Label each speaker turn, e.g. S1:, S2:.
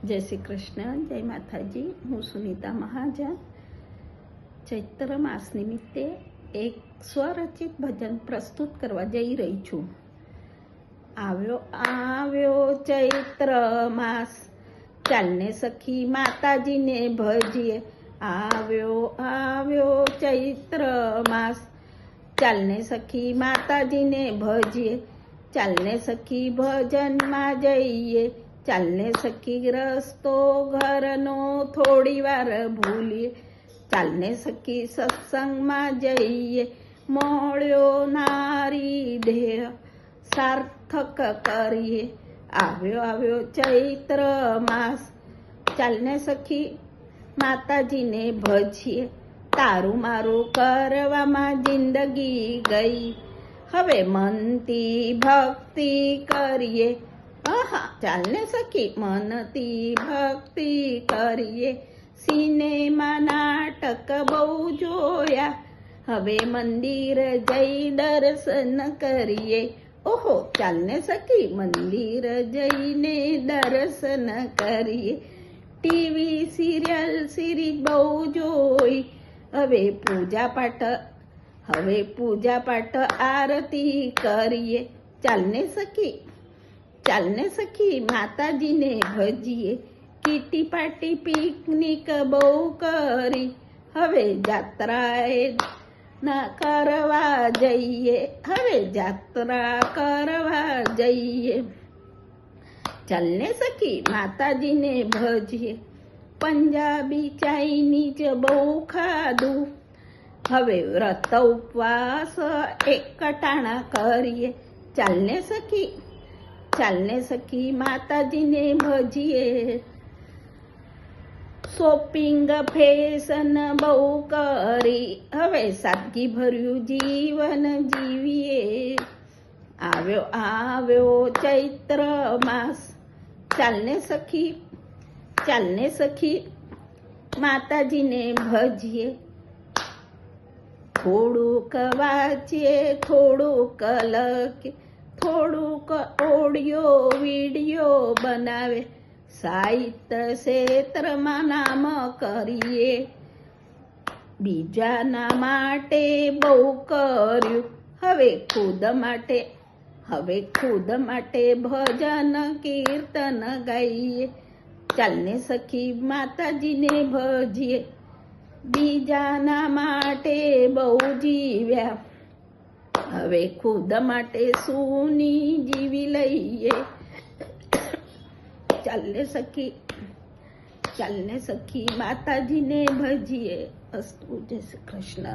S1: જય શ્રી કૃષ્ણ, જય માતાજી. હું સુનિતા મહાજન ચૈત્ર માસ નિમિત્તે એક સ્વરચિત ભજન પ્રસ્તુત કરવા જઈ રહી છું. આવ્યો આવ્યો ચૈત્ર માસ, ચાલને સખી માતાજીને ભજીએ. આવ્યો આવ્યો ચૈત્ર માસ, ચાલને સખી માતાજીને ભજીએ. ચાલને સખી ભજનમાં જઈએ, ચાલને સખી રસ્તો ઘરનો થોડી વાર ભૂલીએ. ચાલને સખી સત્સંગમાં જઈએ, મળ્યો નારી દેહ સાર્થક કરીએ. આવ્યો આવ્યો ચૈત્ર માસ, ચાલને સખી માતાજીને ભજીએ. તારું મારું કરવામાં જિંદગી ગઈ, હવે મનથી ભક્તિ કરીએ. ચાલને સખી મનથી ભક્તિ કરીએ. સિનેમા નાટક બહુ જોયા, હવે મંદિર જઈ દર્શન કરીએ. ઓહો, ચાલને સખી મંદિર જઈને દર્શન કરીએ. ટીવી સિરિયલ સિરીઝ બહુ જોઈ, હવે પૂજા પાઠ આરતી કરીએ. ચાલને સખી માતાજીને ભજીએ. કીટી પાર્ટી પિકનિક બહુ કરી, હવે જાત્રાએ ના કરવા જઈએ. ચાલને સખી માતાજીને ભજીએ. પંજાબી ચાઇનીઝ બહુ ખાધું, હવે વ્રત ઉપવાસ એકટાણા કરીએ. ચાલને સખી માતાજીને ભજીએ. શોપિંગ ફેશન બહુ કરી, હવે સાદગી ભર્યું જીવન જીવીએ. આવ્યો આવ્યો ચૈત્ર માસ, ચાલને સખી માતાજીને ભજીએ. થોડુંક વાંચીએ, થોડુંક લખીએ, થોડુંક ઓડિયો વિડિયો બનાવે. સાહિત્ય ક્ષેત્રમાં નામ કરીએ. બીજાના માટે બહુ કર્યું, હવે ખુદ માટે ભજન કીર્તન ગાઈએ. ચાલને સખી માતાજીને ભજીએ. બીજાના માટે બહુ જીવ્યા, હવે ખુદ માટે સૂની જીવી લઈએ. ચાલને સખી માતાજીને ભજીએ. અસ્તુ. જય શ્રી કૃષ્ણ.